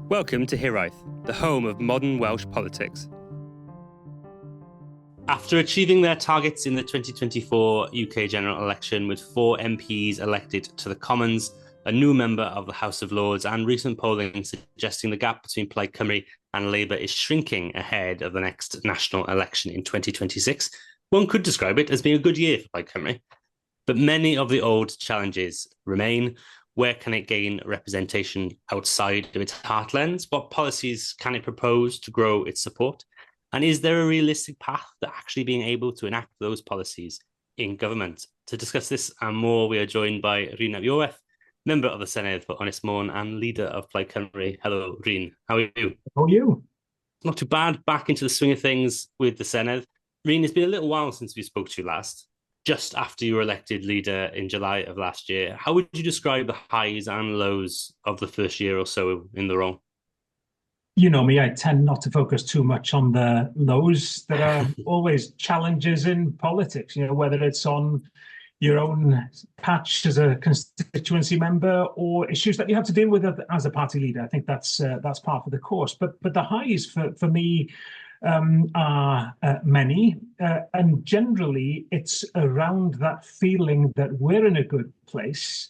Welcome to Iorwerth, the home of modern Welsh politics. After achieving their targets in the 2024 UK general election with 4 MPs elected to the Commons, a new member of the House of Lords, and recent polling suggesting the gap between Plaid Cymru and Labour is shrinking ahead of the next national election in 2026, one could describe it as being a good year for Plaid Cymru. But many of the old challenges remain. Where can it gain representation outside of its heartlands? What policies can it propose to grow its support? And is there a realistic path to actually being able to enact those policies in government? To discuss this and more, we are joined by Rhun of Iorwerth, member of the Senedd for Ynys Môn and leader of Plaid Cymru. Hello, Rhun. How are you? How are you? Not too bad. Back into the swing of things with the Senedd. Rhun, it's been a little while since we spoke to you last, just after you were elected leader in July of last year. How would you describe the highs and lows of the first year or so in the role? You know me, I tend not to focus too much on the lows. There are always challenges in politics, whether it's on your own patch as a constituency member or issues that you have to deal with as a party leader. I think that's part of the course. But the highs for me are many, and generally it's around that feeling that we're in a good place,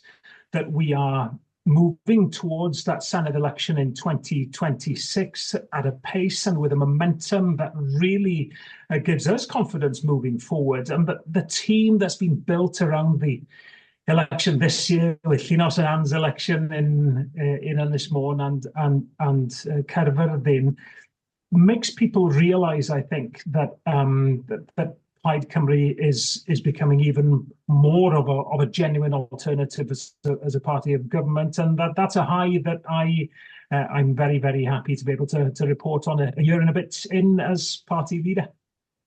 that we are moving towards that Senedd election in 2026 at a pace and with a momentum that really gives us confidence moving forward. And the team that's been built around the election this year, with Llynys Môn election in Ynys Môn and Caerfyrddin, makes people realise, I think, that that Plaid Cymru is becoming even more of a genuine alternative as a party of government, and that's a high that I'm very, very happy to be able to report on a year and a bit in as party leader.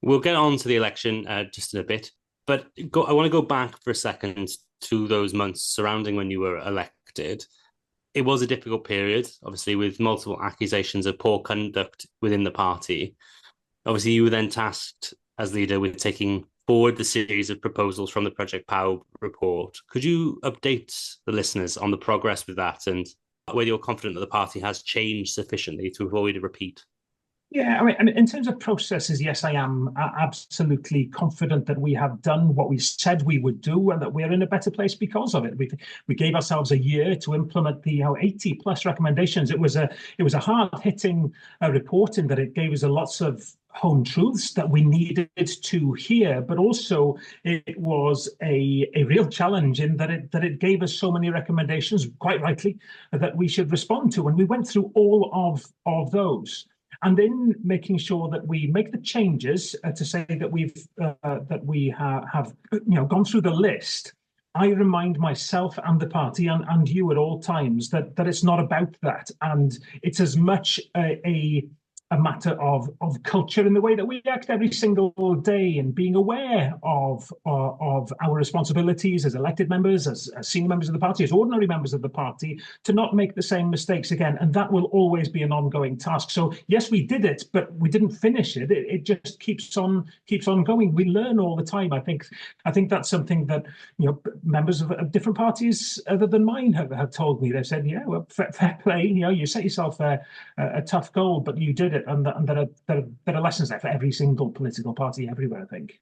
We'll get on to the election just in a bit, but I want to go back for a second to those months surrounding when you were elected. It was a difficult period, obviously, with multiple accusations of poor conduct within the party. Obviously, you were then tasked as leader with taking forward the series of proposals from the Prosiect Pawb report. Could you update the listeners on the progress with that and whether you're confident that the party has changed sufficiently to avoid a repeat? Yeah, I mean, in terms of processes, yes, I am absolutely confident that we have done what we said we would do and that we're in a better place because of it. We gave ourselves a year to implement the 80 plus recommendations. It was a hard-hitting report in that it gave us lots of home truths that we needed to hear, but also it was a real challenge in that it gave us so many recommendations, quite rightly, that we should respond to. And we went through all of those. And in making sure that we make the changes to say that we have gone through the list, I remind myself and the party and you at all times that it's not about that, and it's as much a matter of culture in the way that we act every single day, and being aware of our responsibilities as elected members, as senior members of the party, as ordinary members of the party, to not make the same mistakes again. And that will always be an ongoing task. So yes, we did it, but we didn't finish it. It just keeps on going. We learn all the time. I think that's something that members of different parties other than mine have told me. They've said, yeah, well, fair play. You set yourself a tough goal, but you did it. And there are lessons there for every single political party everywhere, I think.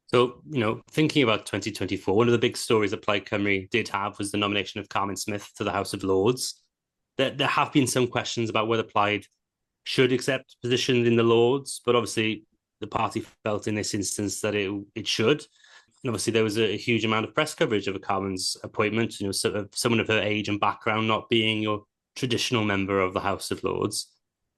So, thinking about 2024, one of the big stories that Plaid Cymru did have was the nomination of Carmen Smith to the House of Lords. There have been some questions about whether Plaid should accept positions in the Lords, but obviously the party felt in this instance that it should. And obviously there was a huge amount of press coverage of Carmen's appointment, sort of someone of her age and background not being your traditional member of the House of Lords.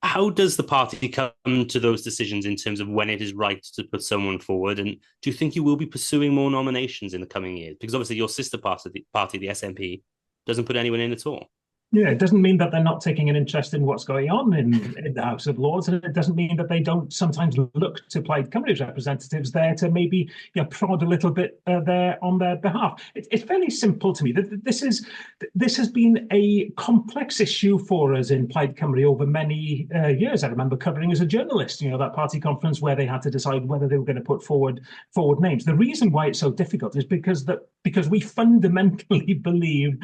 How does the party come to those decisions in terms of when it is right to put someone forward? And do you think you will be pursuing more nominations in the coming years? Because obviously your sister party, the SNP, doesn't put anyone in at all. Yeah, it doesn't mean that they're not taking an interest in what's going on in the House of Lords, and it doesn't mean that they don't sometimes look to Plaid Cymru's representatives there to maybe prod a little bit there on their behalf. It's fairly simple to me. This has been a complex issue for us in Plaid Cymru over many years. I remember covering as a journalist, that party conference where they had to decide whether they were going to put forward names. The reason why it's so difficult is because we fundamentally believe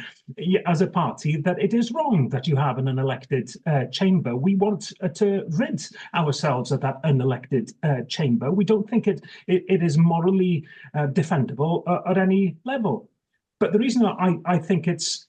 as a party that it is wrong that you have an unelected chamber. We want to rid ourselves of that unelected chamber. We don't think it is morally defendable at any level. But the reason I think it's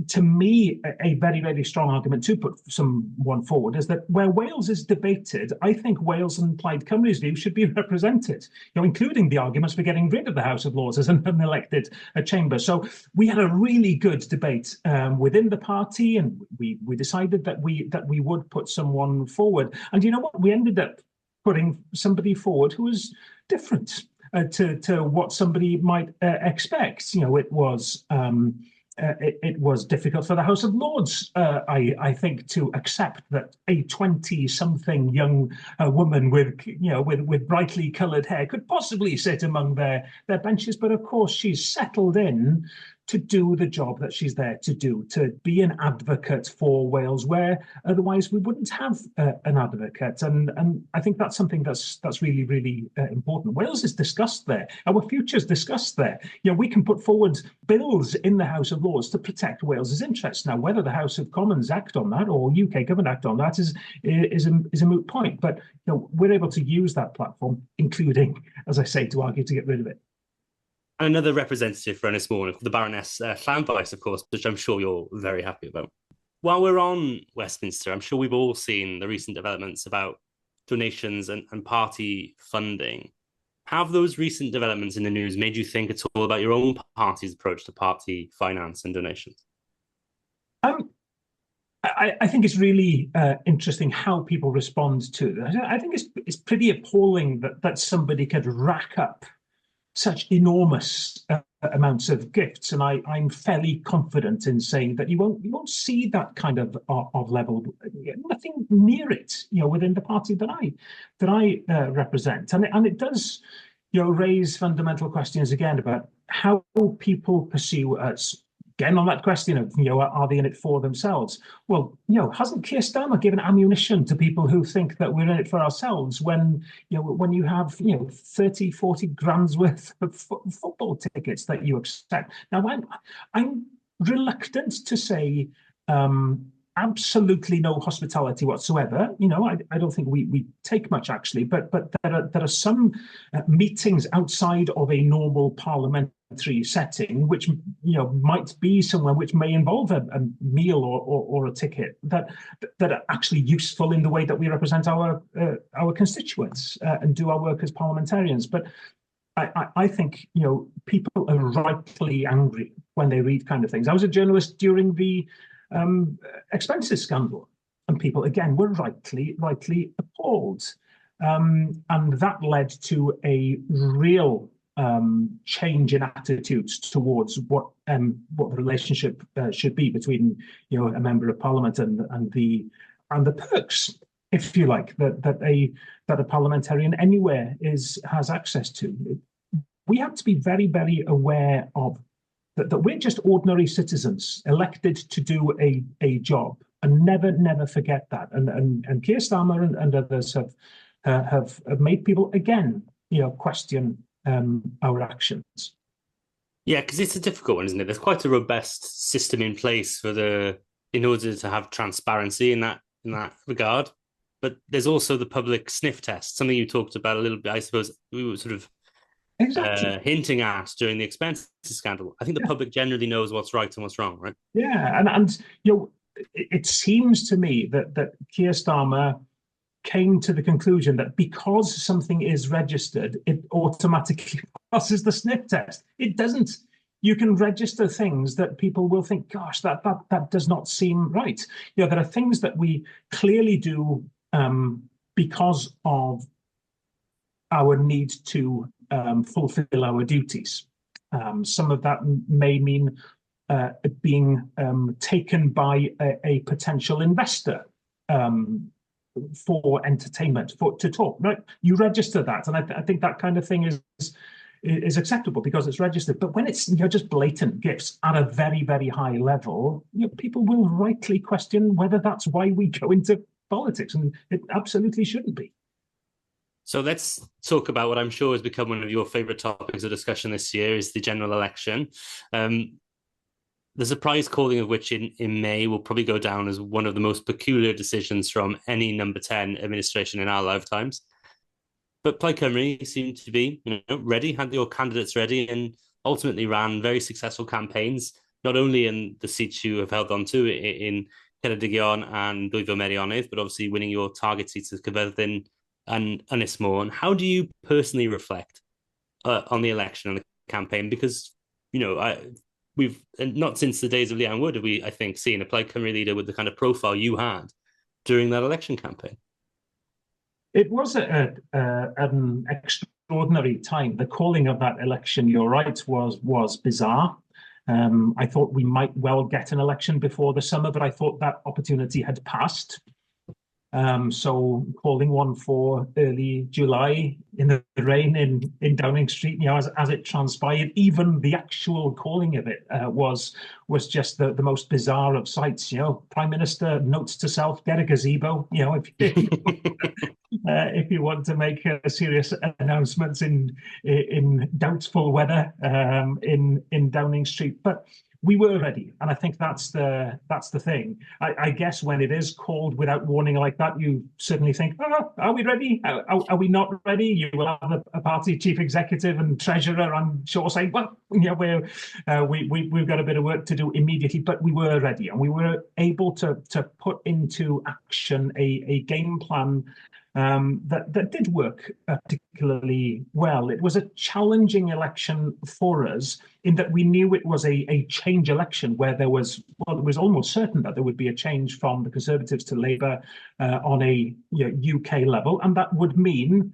to me a very, very strong argument to put someone forward is that where Wales is debated, I think Wales and Plaid Cymru's view should be represented, including the arguments for getting rid of the House of Lords as an unelected chamber. So we had a really good debate within the party, and we decided that we would put someone forward. And you know what? We ended up putting somebody forward who was different to what somebody might expect. It was difficult for the House of Lords, I think, to accept that a 20-something young woman with brightly coloured hair could possibly sit among their benches. But of course, she's settled in to do the job that she's there to do, to be an advocate for Wales, where otherwise we wouldn't have an advocate. And I think that's something that's really, really important. Wales is discussed there. Our future's discussed there. We can put forward bills in the House of Lords to protect Wales's interests. Now, whether the House of Commons act on that or UK government act on that is a moot point. But we're able to use that platform, including, as I say, to argue to get rid of it. Another representative for Ynys Môn, the Baroness Llanfaes, of course, which I'm sure you're very happy about. While we're on Westminster, I'm sure we've all seen the recent developments about donations and party funding. Have those recent developments in the news made you think at all about your own party's approach to party finance and donations? I think it's really interesting how people respond to that. I think it's pretty appalling that somebody could rack up such enormous amounts of gifts, and I'm fairly confident in saying that you won't see that kind of level, nothing near it, within the party that I represent, and it does, raise fundamental questions again about how people pursue us. Again, on that question of, are they in it for themselves? Well, hasn't Keir Starmer given ammunition to people who think that we're in it for ourselves when you have, 30, 40 grand's worth of football tickets that you accept? Now, I'm reluctant to say absolutely no hospitality whatsoever. I don't think we take much, actually, but there are some meetings outside of a normal parliamentary setting, which might be somewhere which may involve a meal or a ticket that are actually useful in the way that we represent our constituents and do our work as parliamentarians. But I think people are rightly angry when they read kind of things. I was a journalist during the expenses scandal, and people again were rightly appalled, and that led to a real change in attitudes towards what the relationship should be between a member of parliament and the perks, if you like, that a parliamentarian anywhere has access to. We have to be very, very aware of that we're just ordinary citizens elected to do a job, and never forget that. And Keir Starmer and others have made people again question our actions. Yeah, because it's a difficult one, isn't it? There's quite a robust system in place in order to have transparency in that regard. But there's also the public sniff test, something you talked about a little bit. I suppose we were sort of hinting at during the expenses scandal. I think the public generally knows what's right and what's wrong, right? Yeah, and it seems to me that Keir Starmer came to the conclusion that because something is registered, it automatically passes the sniff test. It doesn't. You can register things that people will think, gosh, that does not seem right. There are things that we clearly do because of our need to fulfill our duties. Some of that may mean being taken by a potential investor for entertainment, to talk. Right? You register that, and I think that kind of thing is acceptable because it's registered. But when it's just blatant gifts at a very, very high level, people will rightly question whether that's why we go into politics, and it absolutely shouldn't be. So let's talk about what I'm sure has become one of your favourite topics of discussion this year, is the general election. the surprise calling of which in May will probably go down as one of the most peculiar decisions from any number 10 administration in our lifetimes. But Plaid Cymru seemed to be, ready, had your candidates ready, and ultimately ran very successful campaigns, not only in the seats you have held on to in Caerfyrddin and Ynys, but obviously winning your target seats of Caerfyrddin and Ynys Môn. How do you personally reflect on the election and the campaign? Because, we've not since the days of Leanne Wood have we, I think, seen a Plaid Cymru leader with the kind of profile you had during that election campaign. It was an extraordinary time. The calling of that election, you're right, was bizarre. I thought we might well get an election before the summer, but I thought that opportunity had passed. So calling one for early July in the rain in Downing Street, as it transpired, even the actual calling of it was just the most bizarre of sights. Prime Minister notes to self: get a gazebo. If you want to make serious announcements in doubtful weather in Downing Street, but we were ready, and I think that's the thing. I guess when it is called without warning like that, you certainly think, are we ready? Are we not ready? You will have a party chief executive and treasurer, I'm sure, saying, well, we've got a bit of work to do immediately, but we were ready, and we were able to put into action a game plan that did work particularly well. It was a challenging election for us in that we knew it was a change election where it was almost certain that there would be a change from the Conservatives to Labour on a UK level, and that would mean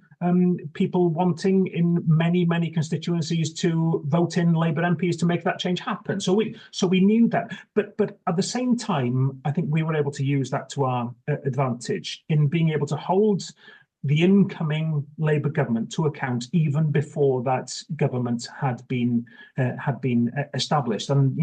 people wanting in many constituencies to vote in Labour MPs to make that change happen. So we knew that, but at the same time, I think we were able to use that to our advantage in being able to hold the incoming Labour government to account even before that government had been established. And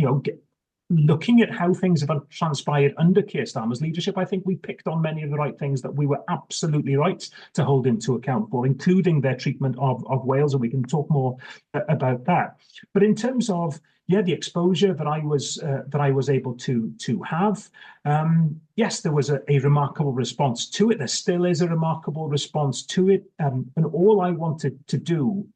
looking at how things have transpired under Keir Starmer's leadership, I think we picked on many of the right things that we were absolutely right to hold him to account for, including their treatment of Wales, and we can talk more about that. But in terms of the exposure that I was able to have, yes, there was a remarkable response to it. There still is a remarkable response to it, and all I wanted to do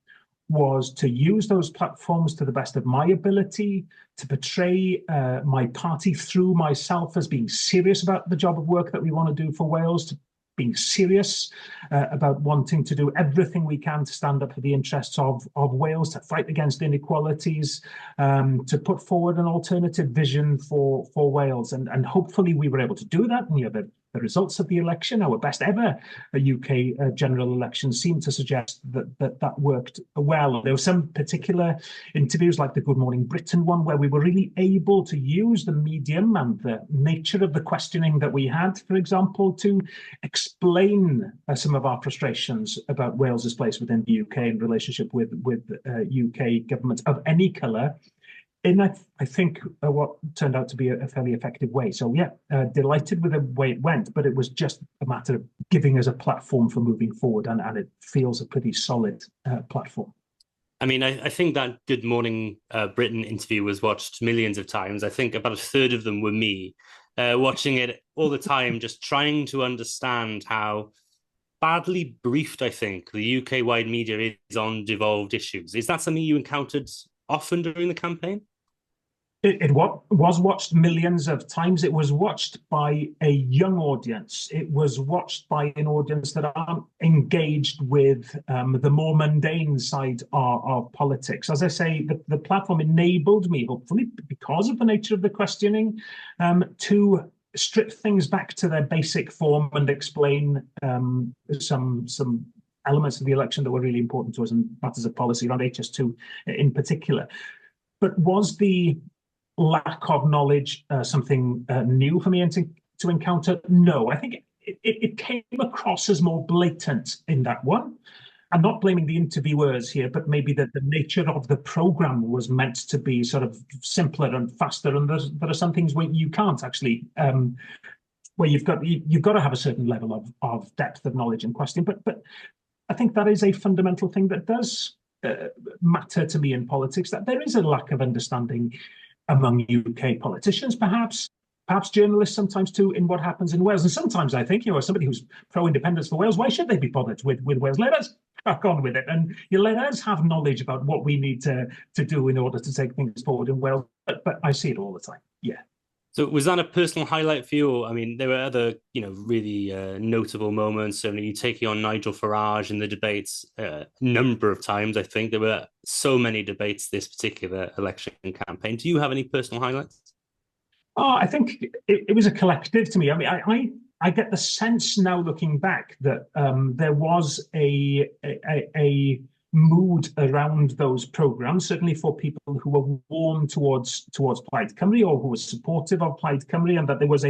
was to use those platforms to the best of my ability, to portray my party through myself as being serious about the job of work that we want to do for Wales, to being serious about wanting to do everything we can to stand up for the interests of Wales, to fight against inequalities, to put forward an alternative vision for Wales. And hopefully we were able to do that. And the results of the election, our best ever UK general election, seemed to suggest that worked well. There were some particular interviews, like the Good Morning Britain one, where we were really able to use the medium and the nature of the questioning that we had, for example, to explain some of our frustrations about Wales's place within the UK in relationship with UK governments of any colour, in I think what turned out to be a fairly effective way. So delighted with the way it went, but it was just a matter of giving us a platform for moving forward, and it feels a pretty solid platform. I mean, I think that Good Morning Britain interview was watched millions of times. I think about a third of them were me watching it all the time, just trying to understand how badly briefed I think the UK-wide media is on devolved issues. Is that something you encountered often during the campaign? It was watched millions of times. It was watched by a young audience. It was watched by an audience that aren't engaged with the more mundane side of politics. As I say, the platform enabled me, hopefully, because of the nature of the questioning, to strip things back to their basic form and explain some elements of the election that were really important to us and matters of policy around HS2 in particular. But was the lack of knowledge something new for me to encounter? No, I think it came across as more blatant in that one. I'm not blaming the interviewers here, but maybe that the nature of the program was meant to be sort of simpler and faster, and there are some things where you can't actually where you've got to have a certain level of depth of knowledge and question. But I think that is a fundamental thing that does matter to me in politics, that there is a lack of understanding among UK politicians, perhaps journalists sometimes too, in what happens in Wales. And sometimes I think, as somebody who's pro-independence for Wales, why should they be bothered with Wales? Let us crack on with it, and let us have knowledge about what we need to do in order to take things forward in Wales. But I see it all the time. Yeah. So was that a personal highlight for you? I mean, there were other, really notable moments. Certainly, you taking on Nigel Farage in the debates a number of times. I think there were so many debates this particular election campaign. Do you have any personal highlights? Oh, I think it was a collective to me. I mean, I get the sense now, looking back, that there was a mood around those programmes, certainly for people who were warm towards Plaid Cymru, or who were supportive of Plaid Cymru, and that there was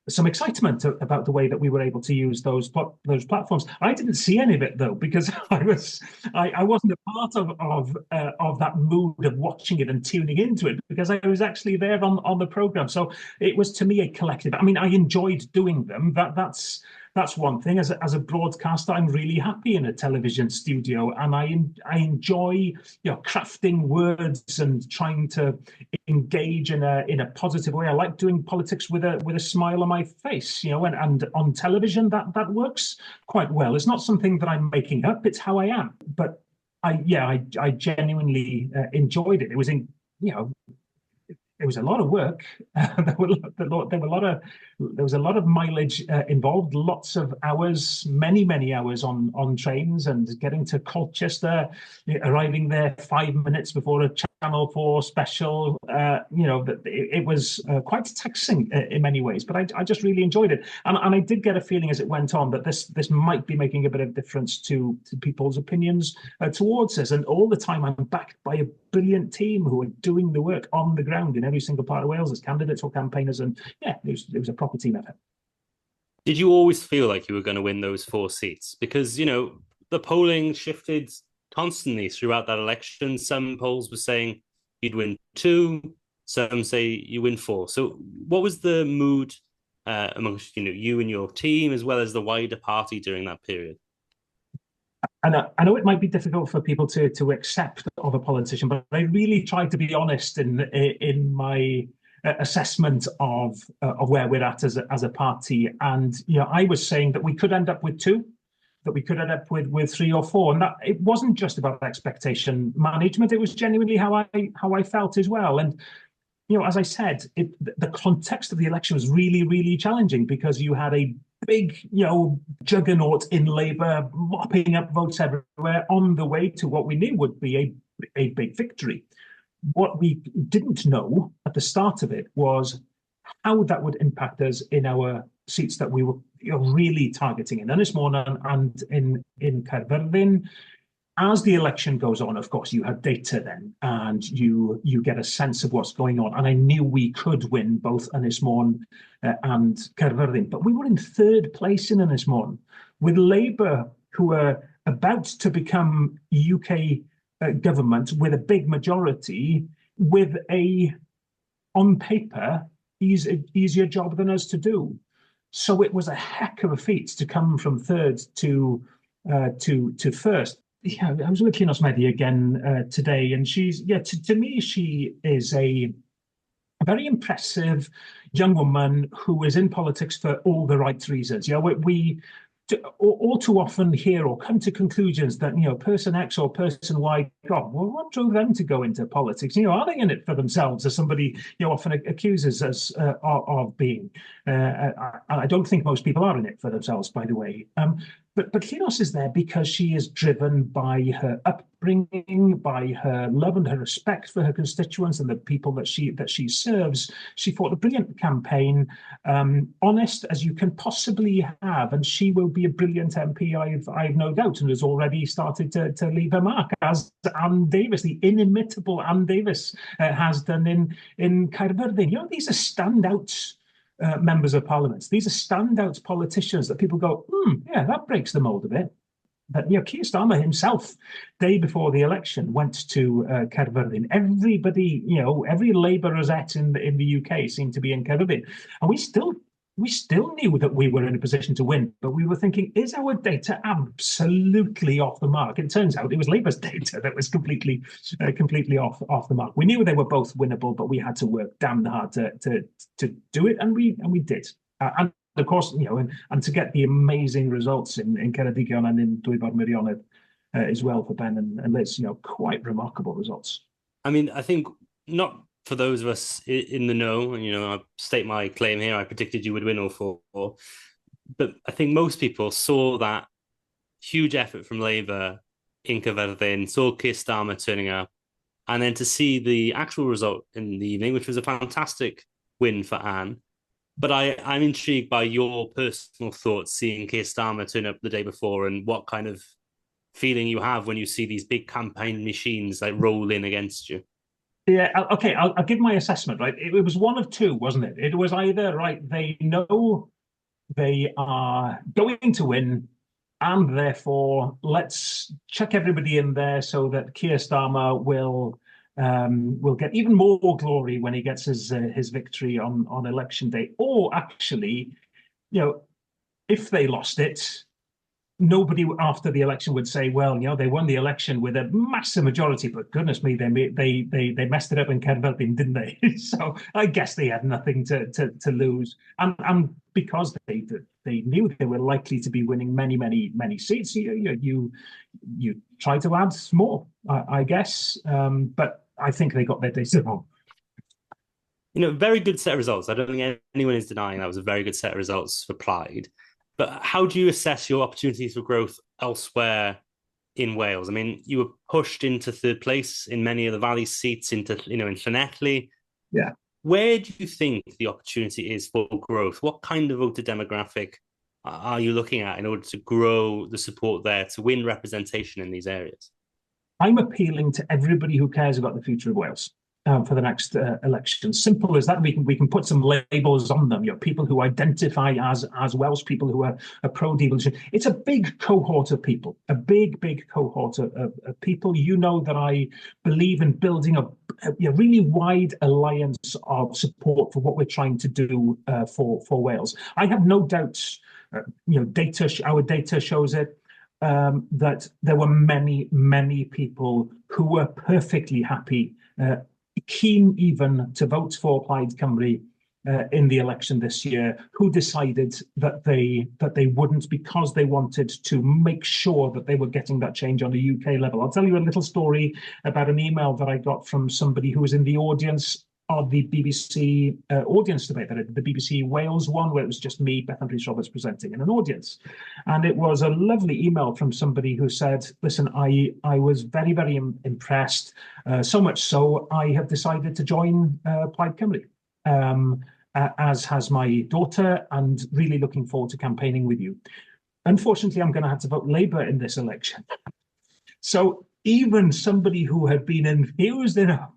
some excitement about the way that we were able to use those platforms. I didn't see any of it, though, because I wasn't a part of that mood of watching it and tuning into it, because I was actually there on the programme. So it was, to me, a collective. I mean, I enjoyed doing them. That's one thing. As a broadcaster, I'm really happy in a television studio, and I enjoy crafting words and trying to engage in a positive way. I like doing politics with a smile on my face, and on television that works quite well. It's not something that I'm making up; it's how I am. But I genuinely enjoyed it. It was it was a lot of work. There was a lot of mileage involved, lots of hours, many hours on trains, and getting to Colchester, arriving there 5 minutes before a Channel 4 special. It was quite taxing in many ways, but I just really enjoyed it, and I did get a feeling as it went on that this might be making a bit of difference to people's opinions towards us. And all the time, I'm backed by a brilliant team who are doing the work on the ground in every single part of Wales as candidates or campaigners, and it was a proper team effort. Did you always feel like you were going to win those 4 seats? Because the polling shifted constantly throughout that election. Some polls were saying you'd win 2, some say you win 4. So what was the mood amongst you and your team, as well as the wider party, during that period? And I know it might be difficult for people to accept of a politician, but I really tried to be honest in my assessment of where we're at as a party. And I was saying that we could end up with 2, that we could end up with 3 or 4, and that it wasn't just about expectation management. It was genuinely how I felt as well. And as I said, the context of the election was really challenging, because you had a big, juggernaut in Labour mopping up votes everywhere on the way to what we knew would be a big victory. What we didn't know at the start of it was how that would impact us in our seats that we were really targeting in Ynys Môn and in Caerfyrddin. As the election goes on, of course, you have data then, and you get a sense of what's going on. And I knew we could win both Ynys Môn and Caerfyrddin, but we were in 3rd place in Ynys Môn, with Labour, who are about to become UK government with a big majority, with on paper, easier job than us to do. So it was a heck of a feat to come from 3rd to 1st. Yeah, I was looking at Osmedi again today, and she's to me, she is a very impressive young woman who is in politics for all the right reasons. We all too often hear or come to conclusions that person X or person Y, God, well, what drove them to go into politics? Are they in it for themselves, as somebody often accuses us of being? I don't think most people are in it for themselves, by the way. But Llynos is there because she is driven by her upbringing, by her love and her respect for her constituents and the people that she serves. She fought a brilliant campaign, honest as you can possibly have, and she will be a brilliant MP, I've no doubt, and has already started to leave her mark, as Anne Davis, the inimitable Anne Davis, has done in Caerfyrddin. These are standouts. Members of Parliament. These are standout politicians that people go, yeah, that breaks the mold a bit. But Keir Starmer himself, day before the election, went to Caerfyrddin. Everybody, every Labour rosette in the UK seemed to be in Caerfyrddin, and we still we still knew that we were in a position to win, but we were thinking, is our data absolutely off the mark? And it turns out it was Labour's data that was completely off the mark. We knew they were both winnable, but we had to work damn hard to do it, and we did. And of course, and to get the amazing results in Caerfyrddin and in Dwy Meirionnydd as well for Ben and Liz, quite remarkable results. I mean, I think not for those of us in the know, and I state my claim here, I predicted you would win all four. But I think most people saw that huge effort from Labour in Caerfyrddin, saw Keir Starmer turning up, and then to see the actual result in the evening, which was a fantastic win for Anne. But I'm intrigued by your personal thoughts seeing Keir Starmer turn up the day before, and what kind of feeling you have when you see these big campaign machines like roll in against you. Yeah, okay, I'll give my assessment, right? It was one of two, wasn't it? It was either, right, they know they are going to win, and therefore let's chuck everybody in there so that Keir Starmer will get even more glory when he gets his victory on election day. Or actually, if they lost it, nobody after the election would say, well, they won the election with a massive majority, but goodness me, they messed it up in Caerfyrddin, didn't they? So I guess they had nothing to lose, and because they knew they were likely to be winning many seats, you try to add more, I guess, but I think they got their data wrong. Very good set of results. I don't think anyone is denying that was a very good set of results for Plaid. But how do you assess your opportunities for growth elsewhere in Wales? I mean, you were pushed into third place in many of the Valley seats, in Senedd. Yeah. Where do you think the opportunity is for growth? What kind of voter demographic are you looking at in order to grow the support there, to win representation in these areas? I'm appealing to everybody who cares about the future of Wales. For the next election. Simple as that. We can put some labels on them. People who identify as Welsh, people who are pro-devolution. It's a big cohort of people, a big cohort of people. That I believe in building a really wide alliance of support for what we're trying to do for Wales. I have no doubts. Our data shows it. That there were many people who were perfectly happy, keen even to vote for Plaid Cymru in the election this year, who decided that they wouldn't, because they wanted to make sure that they were getting that change on a UK level. I'll tell you a little story about an email that I got from somebody who was in the audience of the BBC audience debate, the BBC Wales one, where it was just me, Bethan Rhys-Roberts, presenting in an audience. And it was a lovely email from somebody who said, listen, I was very impressed, so much so I have decided to join Plaid Cymru, as has my daughter, and really looking forward to campaigning with you. Unfortunately, I'm going to have to vote Labour in this election. So even somebody who had been enthused enough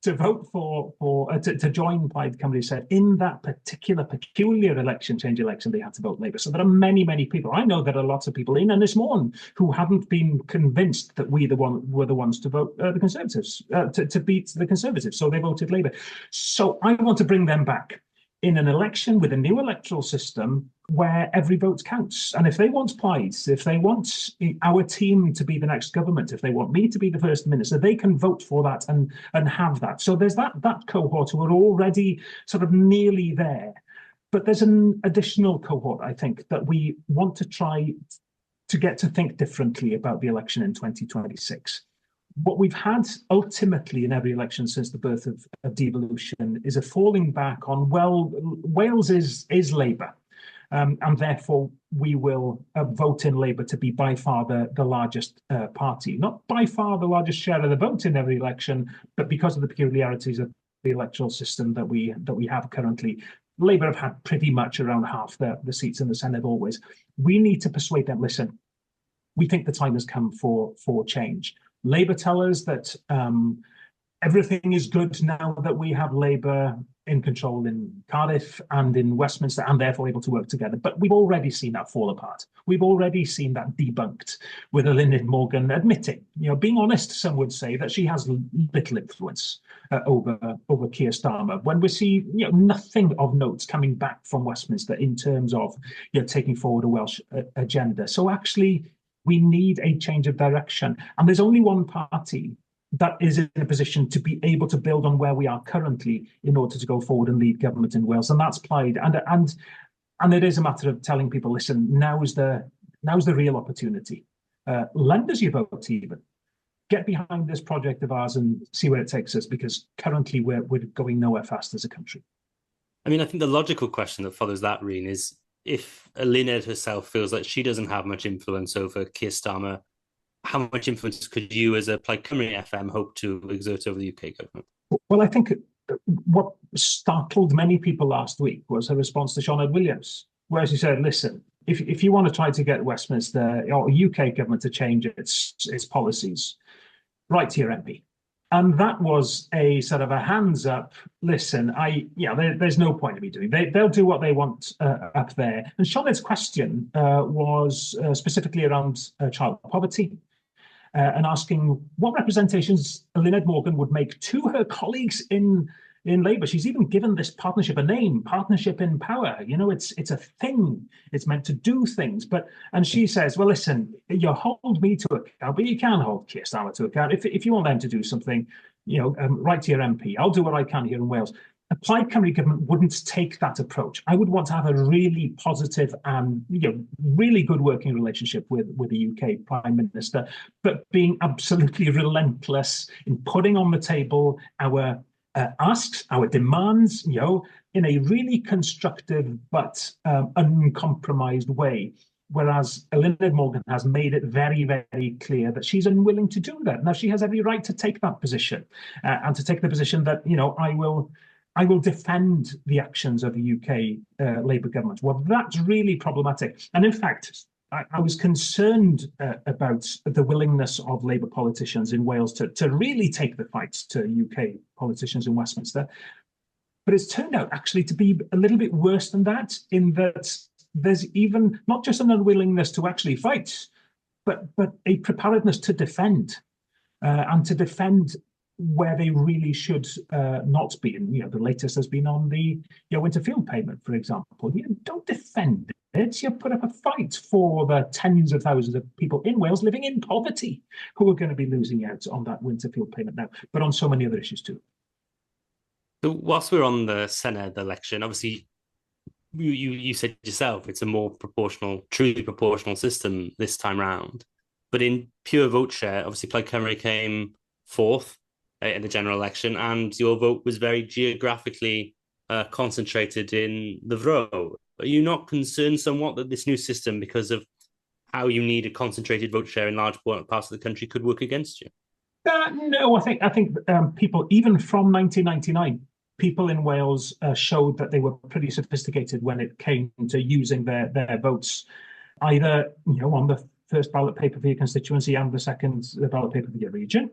to vote to join Plaid Cymru said in that particular peculiar change election, they had to vote Labour. So there are many people. I know there are lots of people in Ynys Môn who haven't been convinced that we were the ones to vote the Conservatives, to beat the Conservatives. So they voted Labour. So I want to bring them back in an election with a new electoral system where every vote counts. And if they want Plaid, if they want our team to be the next government, if they want me to be the First Minister, they can vote for that and have that. So there's that cohort who are already sort of nearly there. But there's an additional cohort, I think, that we want to try to get to think differently about the election in 2026. What we've had ultimately in every election since the birth of devolution is a falling back on, well, Wales is Labour, and therefore we will vote in Labour to be by far the largest party. Not by far the largest share of the vote in every election, but because of the peculiarities of the electoral system that we have currently. Labour have had pretty much around half the seats in the Senedd always. We need to persuade them, listen, we think the time has come for change. Labour tell us that everything is good now that we have Labour in control in Cardiff and in Westminster, and therefore able to work together. But we've already seen that fall apart. We've already seen that debunked with Ynys Môn admitting, being honest, some would say, that she has little influence over Keir Starmer. When we see nothing of note coming back from Westminster in terms of taking forward a Welsh agenda. So actually, we need a change of direction. And there's only one party that is in a position to be able to build on where we are currently in order to go forward and lead government in Wales, and that's Plaid. And it is a matter of telling people, listen, now's the real opportunity. Lend us your vote even. Get behind this project of ours and see where it takes us, because currently we're going nowhere fast as a country. I mean, I think the logical question that follows that, Rhun, is if Senedd herself feels that she doesn't have much influence over Keir Starmer, how much influence could you as a Plaid Cymru FM hope to exert over the UK government? Well, I think what startled many people last week was her response to Senedd Williams, where she said, listen, if you want to try to get Westminster or UK government to change its policies, write to your MP. And that was a sort of a hands up, listen, there's no point in me doing it. They'll do what they want up there. And Sened's question was specifically around child poverty. And asking what representations Senedd Morgan would make to her colleagues in Labour. She's even given this partnership a name, Partnership in Power. It's a thing. It's meant to do things. And she says, well, listen, you hold me to account, but you can hold Keir Starmer to account. If you want them to do something, write to your MP. I'll do what I can here in Wales. A Plaid Cymru government wouldn't take that approach. I would want to have a really positive and really good working relationship with the UK Prime Minister, but being absolutely relentless in putting on the table our asks, our demands, in a really constructive but uncompromised way. Whereas Senedd Morgan has made it very, very clear that she's unwilling to do that. Now, she has every right to take that position and to take the position that, I will defend the actions of the UK Labour government. Well, that's really problematic. And in fact, I was concerned about the willingness of Labour politicians in Wales to really take the fight to UK politicians in Westminster. But it's turned out actually to be a little bit worse than that, in that there's even not just an unwillingness to actually fight, but a preparedness to defend and to defend where they really should not be. And the latest has been on the winter fuel payment, for example. You don't defend it. You put up a fight for the tens of thousands of people in Wales living in poverty who are going to be losing out on that winter fuel payment now, but on so many other issues too. So whilst we're on the Senedd election, obviously you said yourself it's a more truly proportional system this time round. But in pure vote share, obviously Plaid Cymru came fourth in the general election, and your vote was very geographically concentrated in the Fro. Are you not concerned somewhat that this new system, because of how you need a concentrated vote share in large parts of the country, could work against you? No, I think people, even from 1999, people in Wales showed that they were pretty sophisticated when it came to using their votes, either on the first ballot paper for your constituency and the second ballot paper for your region,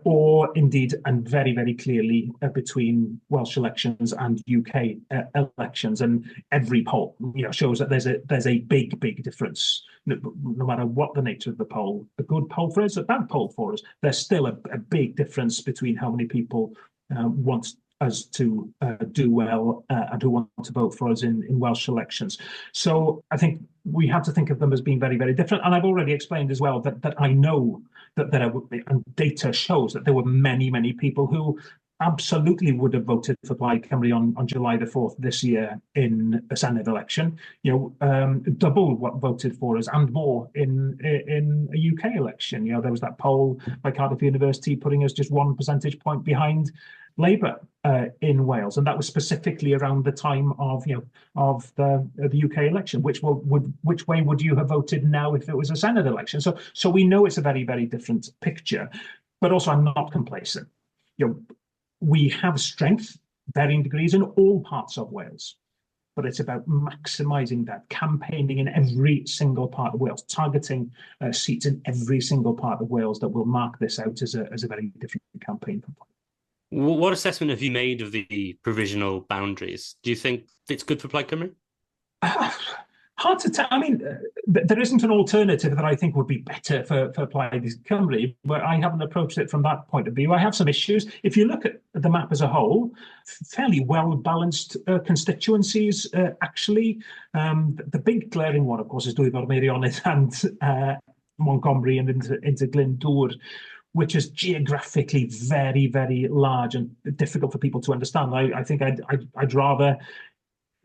or indeed, and very, very clearly, between Welsh elections and UK elections. And every poll shows that there's a big, big difference. No matter what the nature of the poll, a good poll for us, a bad poll for us, there's still a big difference between how many people want us to do well and who want to vote for us in Welsh elections. So I think we have to think of them as being very, very different. And I've already explained as well that I know that there are, and data shows that there were many, many people who absolutely would have voted for Plaid Cymru on July the 4th this year in a Senedd election, double what voted for us and more in a UK election. There was that poll by Cardiff University putting us just 1 percentage point behind Labour in Wales, and that was specifically around the time of the UK election. Which way would you have voted now if it was a Senedd election? So we know it's a very, very different picture, but also I'm not complacent. We have strength, varying degrees, in all parts of Wales, but it's about maximising that, campaigning in every single part of Wales, targeting seats in every single part of Wales that will mark this out as a very different campaign for Plaid. What assessment have you made of the provisional boundaries? Do you think it's good for Plaid Cymru? Hard to tell. I mean, there isn't an alternative that I think would be better for Plaid Cymru, but I haven't approached it from that point of view. I have some issues. If you look at the map as a whole, fairly well-balanced constituencies, actually. The big glaring one, of course, is Dwyfor Meirionnydd and Montgomery and into Glyndŵr, which is geographically very, very large and difficult for people to understand. I think I'd rather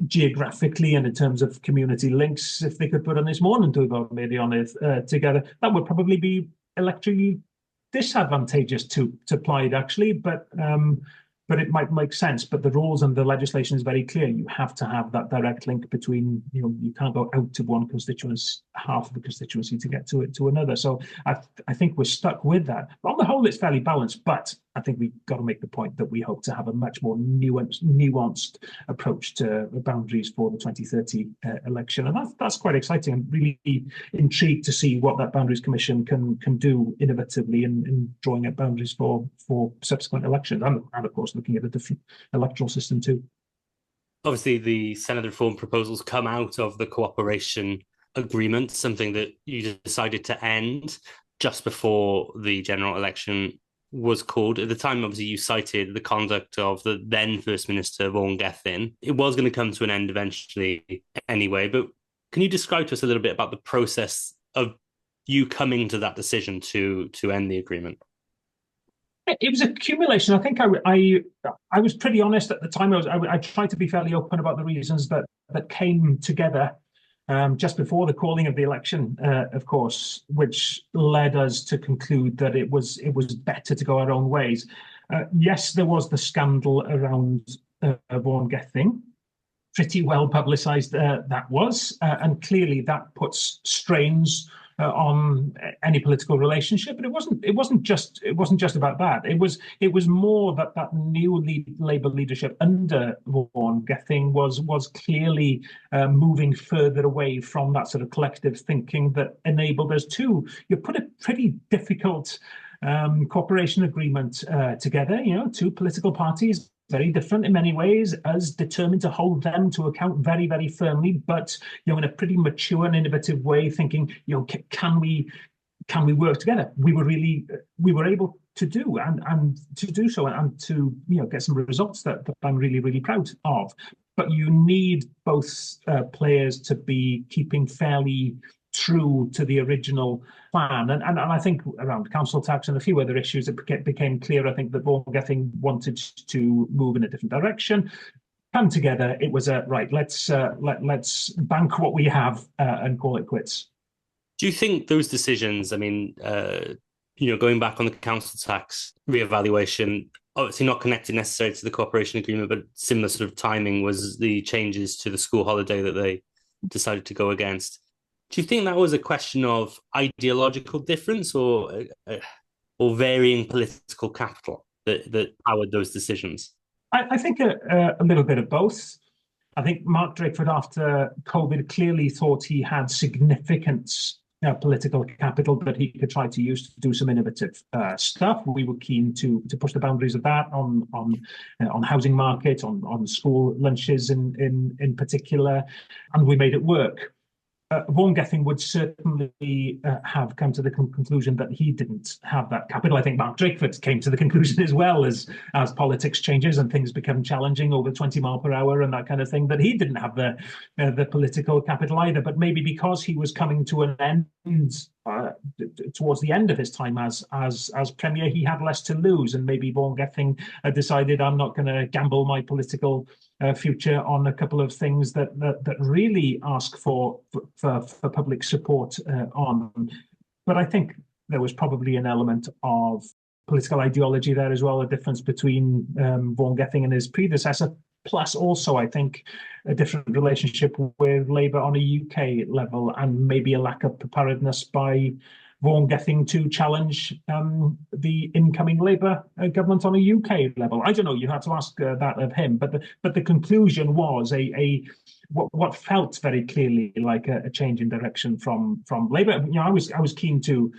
geographically and in terms of community links, if they could put Ynys Môn and Dwyfor Meirionnydd together, that would probably be electorally disadvantageous to Plaid, actually, but it might make sense. But the rules and the legislation is very clear. You have to have that direct link between, you can't go out of one constituency, half of the constituency to get to another. So I think we're stuck with that. But on the whole, it's fairly balanced, but I think we've got to make the point that we hope to have a much more nuanced approach to the boundaries for the 2030 election. And that's quite exciting. I'm really intrigued to see what that Boundaries Commission can do innovatively in drawing up boundaries for subsequent elections. And of course, looking at a different electoral system too. Obviously, the Senedd reform proposals come out of the cooperation agreement, something that you decided to end just before the general election was called. At the time, obviously, you cited the conduct of the then First Minister, Vaughan Gething. It was going to come to an end eventually anyway, but can you describe to us a little bit about the process of you coming to that decision to end the agreement? It was accumulation. I think I was pretty honest at the time. I tried to be fairly open about the reasons that came together just before the calling of the election, of course, which led us to conclude that it was better to go our own ways. Yes, there was the scandal around Vaughan Gething. Pretty well publicised that was, and clearly that puts strains on any political relationship. But it wasn't just about that. It was more that new Labour leadership under Vaughan Gething was clearly moving further away from that sort of collective thinking that enabled us to put a pretty difficult cooperation agreement together. Two political parties, very different in many ways, as determined to hold them to account very, very firmly, but in a pretty mature and innovative way, thinking, can we work together? We were able to do and to do so and to get some results that I'm really, really proud of. But you need both players to be keeping fairly true to the original plan. And I think around council tax and a few other issues, it became clear, I think, that Vaughan Gething wanted to move in a different direction. Come together, it was right, let's bank what we have and call it quits. Do you think those decisions, I mean, going back on the council tax reevaluation, obviously not connected necessarily to the cooperation agreement, but similar sort of timing was the changes to the school holiday that they decided to go against. Do you think that was a question of ideological difference or varying political capital that powered those decisions? I think a little bit of both. I think Mark Drakeford, after COVID, clearly thought he had significant political capital that he could try to use to do some innovative stuff. We were keen to push the boundaries of that on housing market, on school lunches in particular, and we made it work. Vaughan Gething would certainly have come to the conclusion that he didn't have that capital. I think Mark Drakeford came to the conclusion as well, as politics changes and things become challenging over 20 miles per hour and that kind of thing, that he didn't have the political capital either. But maybe because he was coming to an end towards the end of his time as Premier, he had less to lose, and maybe Vaughan Gething decided, I'm not going to gamble my political future on a couple of things that really ask for public support on. But I think there was probably an element of political ideology there as well, a difference between Vaughan Gething and his predecessor, plus also, I think, a different relationship with Labour on a UK level, and maybe a lack of preparedness by Vaughan Gething to challenge the incoming Labour government on a UK level. I don't know, you had to ask that of him, but the conclusion was what felt very clearly like a change in direction from Labour. I was keen to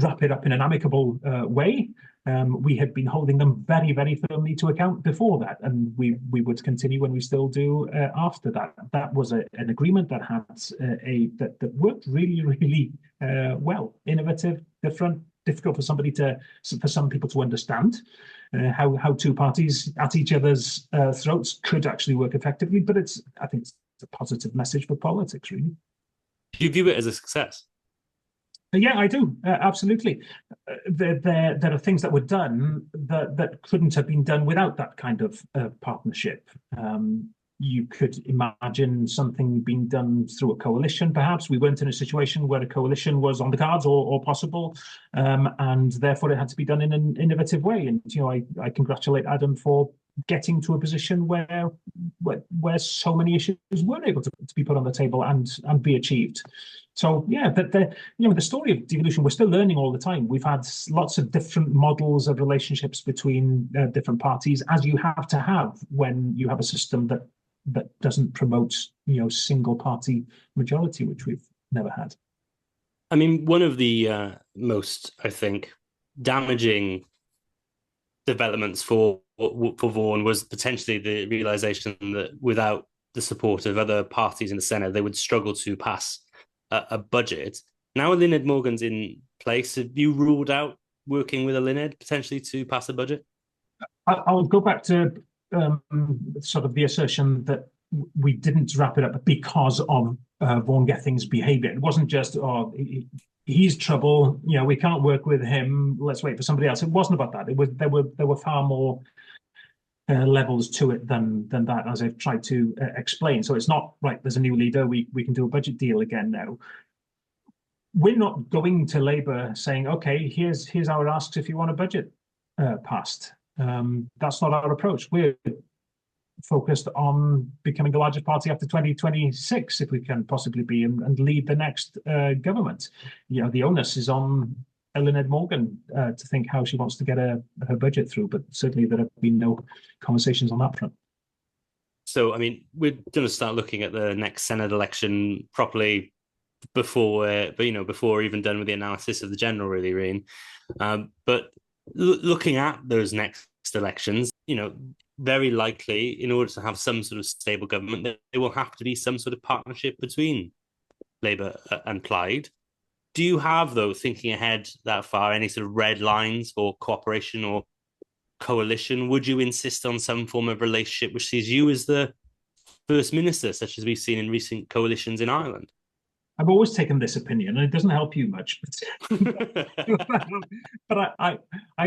wrap it up in an amicable way. We had been holding them very, very firmly to account before that, and we would continue, and we still do after that. That was an agreement that had that worked really, really well, innovative, different, difficult for some people to understand how two parties at each other's throats could actually work effectively. But I think it's a positive message for politics, really. Do you view it as a success? Yeah, I do. Absolutely. There are things that were done that couldn't have been done without that kind of partnership. You could imagine something being done through a coalition, perhaps. We weren't in a situation where a coalition was on the cards or possible, and therefore it had to be done in an innovative way. And I congratulate Adam for getting to a position where so many issues were able to be put on the table and be achieved. So yeah, the story of devolution, we're still learning all the time. We've had lots of different models of relationships between different parties, as you have to have when you have a system that doesn't promote single party majority, which we've never had. I mean, one of the most, I think, damaging developments for Vaughan was potentially the realization that without the support of other parties in the Senedd, they would struggle to pass a budget. Now Lyned Morgan's in place, have you ruled out working with a Lyned potentially to pass a budget? I'll go back to sort of the assertion that we didn't wrap it up because of Vaughan Gething's behaviour. It wasn't just, he's trouble, we can't work with him, let's wait for somebody else. It wasn't about that. It was there were far more levels to it than that, as I've tried to explain. So it's not right, there's a new leader, we can do a budget deal again now. We're not going to Labour saying, okay, here's our asks if you want a budget passed. That's not our approach. We're focused on becoming the largest party after 2026, if we can possibly be, and lead the next government. The onus is on Lyned Morgan to think how she wants to get her budget through, but certainly there have been no conversations on that front. So, I mean, we're going to start looking at the next Senedd election properly before even done with the analysis of the general, really, Rhun. But looking at those next elections, very likely, in order to have some sort of stable government, there will have to be some sort of partnership between Labour and Plaid. Do you have, though, thinking ahead that far, any sort of red lines for cooperation or coalition? Would you insist on some form of relationship which sees you as the First Minister, such as we've seen in recent coalitions in Ireland? I've always taken this opinion, and it doesn't help you much. But I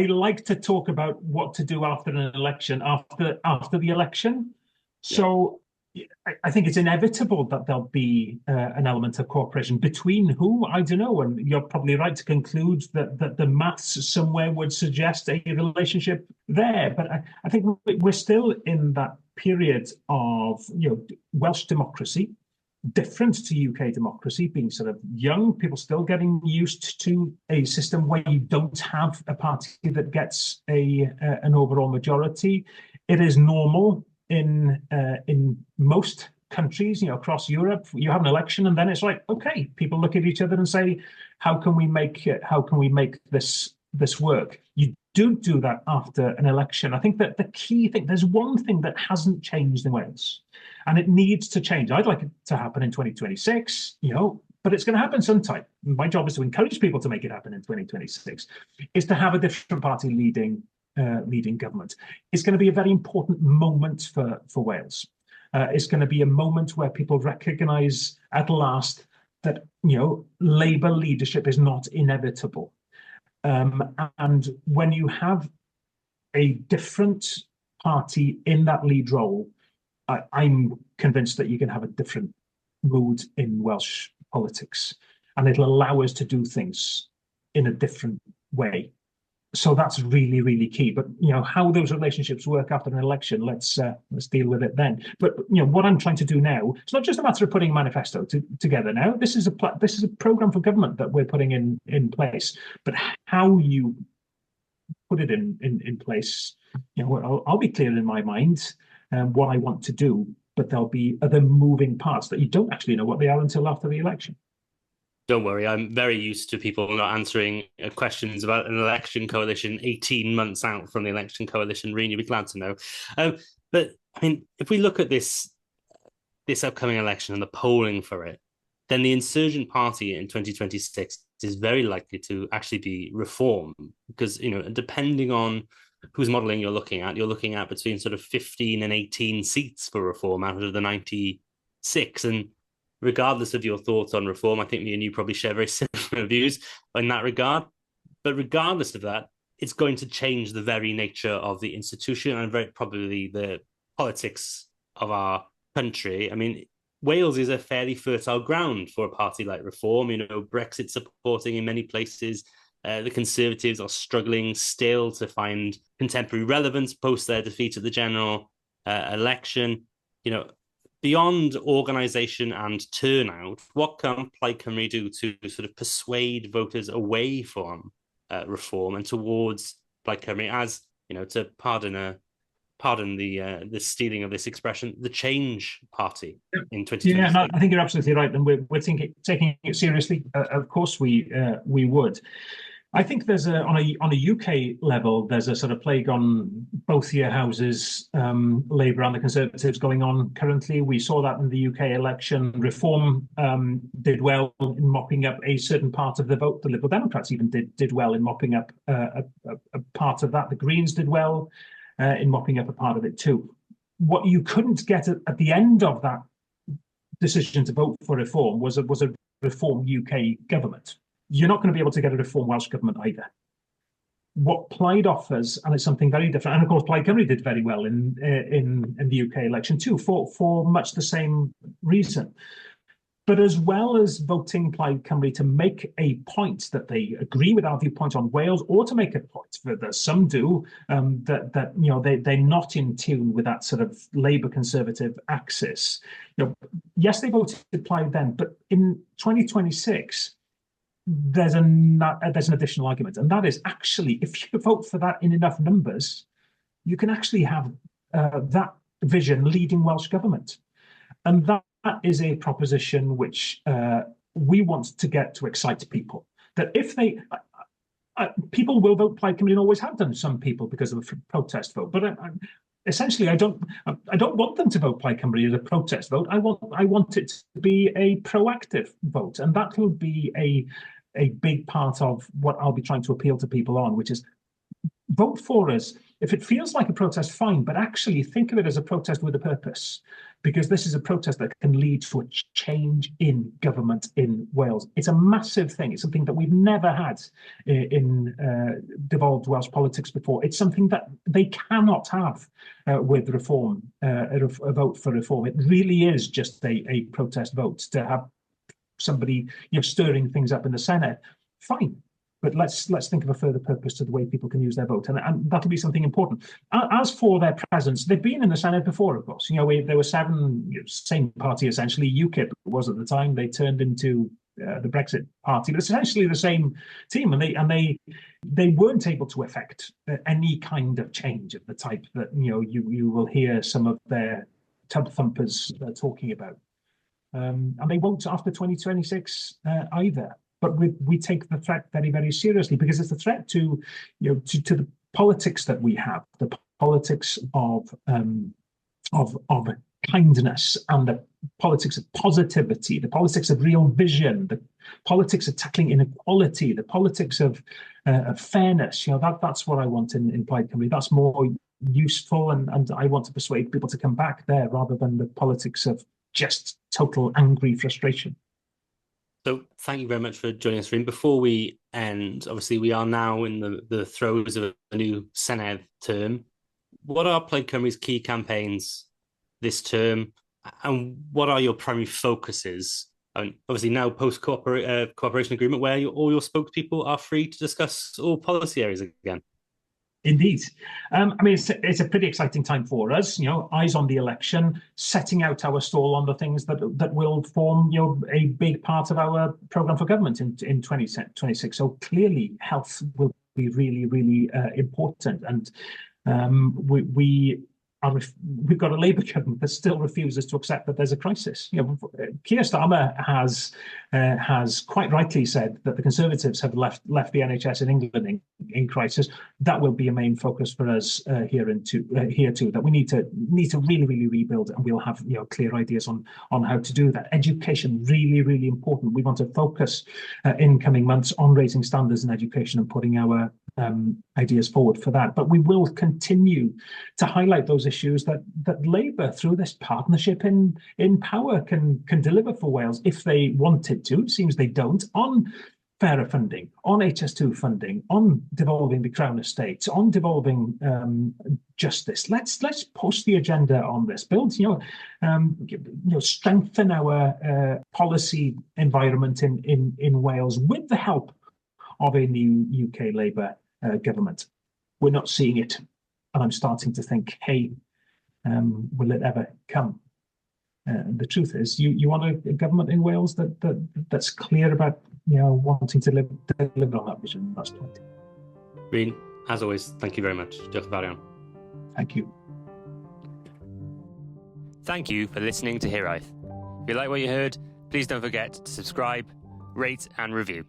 like to talk about what to do after an election, after the election. So I think it's inevitable that there'll be an element of cooperation between who, I don't know. And you're probably right to conclude that the maths somewhere would suggest a relationship there. But I think we're still in that period of Welsh democracy, different to UK democracy, being sort of young, people still getting used to a system where you don't have a party that gets an overall majority. It is normal in most countries, across Europe. You have an election, and then it's like, okay, people look at each other and say, how can we make this work? You do that after an election. I think that the key thing, there's one thing that hasn't changed in Wales, and it needs to change. I'd like it to happen in 2026, but it's going to happen sometime. My job is to encourage people to make it happen in 2026, is to have a different party leading government. It's going to be a very important moment for Wales. It's going to be a moment where people recognise at last that Labour leadership is not inevitable. And when you have a different party in that lead role, I'm convinced that you can have a different mood in Welsh politics, and it'll allow us to do things in a different way. So that's really, really key. But how those relationships work after an election, let's deal with it then. But what I'm trying to do now, it's not just a matter of putting a manifesto together now. This is a program for government that we're putting in place. But how you put it in place, I'll be clear in my mind what I want to do, but there'll be other moving parts that you don't actually know what they are until after the election. Don't worry, I'm very used to people not answering questions about an election coalition 18 months out from the election coalition. Rhun, you'd be glad to know. But I mean, if we look at this upcoming election and the polling for it, then the insurgent party in 2026 is very likely to actually be Reform, because, you know, depending on whose modelling you're looking at between sort of 15 and 18 seats for Reform out of the 96. And regardless of your thoughts on Reform, I think me and you probably share very similar views in that regard. But regardless of that, it's going to change the very nature of the institution and very probably the politics of our country. I mean, Wales is a fairly fertile ground for a party like Reform. You know, Brexit supporting in many places. The Conservatives are struggling still to find contemporary relevance post their defeat at the general election. You know, beyond organisation and turnout, what can Plaid Cymru do to sort of persuade voters away from Reform and towards Plaid Cymru as, you know, to pardon the stealing of this expression, the Change Party in 2026? Yeah, no, I think you're absolutely right, and we're taking it seriously. Of course, we would. I think there's on a UK level, there's a sort of plague on both your houses, Labour and the Conservatives, going on currently. We saw that in the UK election. Reform did well in mopping up a certain part of the vote. The Liberal Democrats even did well in mopping up a part of that. The Greens did well in mopping up a part of it too. What you couldn't get at the end of that decision to vote for Reform was a Reform UK government. You're not going to be able to get a Reform Welsh government either. What Plaid offers, and it's something very different, and of course Plaid Cymru did very well in the UK election too, for much the same reason. But as well as voting Plaid Cymru to make a point that they agree with our viewpoint on Wales, or to make a point that some do, that you know they're not in tune with that sort of Labour Conservative axis. You know, yes, they voted Plaid then, but in 2026. There's an additional argument, and that is actually, if you vote for that in enough numbers, you can actually have that vision leading Welsh government. And that is a proposition which we want to get to excite people. That if they, people will vote Plaid Cymru and always have done, some people, because of a protest vote. But essentially, I don't want them to vote Plaid Cymru as a protest vote. I want it to be a proactive vote, and that will be a big part of what I'll be trying to appeal to people on, which is vote for us. If it feels like a protest, fine, but actually think of it as a protest with a purpose, because this is a protest that can lead to a change in government in Wales. It's a massive thing. It's something that we've never had in devolved Welsh politics before. It's something that they cannot have with Reform, a vote for Reform. It really is just a protest vote to have somebody, you know, stirring things up in the Senedd. Fine. But let's think of a further purpose to the way people can use their vote, and that'll be something important. As for their presence, they've been in the Senedd before, of course. You know, there were seven, you know, same party essentially. UKIP was at the time. They turned into the Brexit party, but it's essentially the same team, and they weren't able to effect any kind of change of the type that, you know, you will hear some of their tub thumpers talking about, and they won't after 2026 either. But we take the threat very, very seriously, because it's a threat to, you know, to the politics that we have, the politics of kindness, and the politics of positivity, the politics of real vision, the politics of tackling inequality, the politics of fairness. You know, that's what I want in Plaid Cymru. That's more useful, and I want to persuade people to come back there rather than the politics of just total angry frustration. So thank you very much for joining us, Rhun. Before we end, obviously we are now in the throes of a new Senedd term. What are Plaid Cymru's key campaigns this term, and what are your primary focuses? And obviously now post-cooperation agreement, where all your spokespeople are free to discuss all policy areas again. Indeed. I mean, it's a pretty exciting time for us, you know, eyes on the election, setting out our stall on the things that will form, you know, a big part of our programme for government in 2026. So clearly health will be really, really important. And we we've got a Labour government that still refuses to accept that there's a crisis. Keir Starmer has quite rightly said that the Conservatives have left the NHS in England in crisis. That will be a main focus for us here too. That we need to really rebuild, and we'll have clear ideas on how to do that. Education, really important. We want to focus in coming months on raising standards in education and putting our ideas forward for that. But we will continue to highlight those issues that Labour, through this partnership in power, can deliver for Wales if they wanted to. It seems they don't. On fairer funding, on HS2 funding, on devolving the Crown Estate, on devolving justice. Let's push the agenda on this. Build, strengthen our policy environment in Wales with the help of a new UK Labour government. We're not seeing it, and I'm starting to think, hey, will it ever come? The truth is, you want a government in Wales that's clear about wanting to deliver on that vision. That's plenty. Rhun, as always, thank you very much. Diolch yn fawr iawn. Thank you. Thank you for listening to Hiraeth. If you like what you heard, please don't forget to subscribe, rate and review.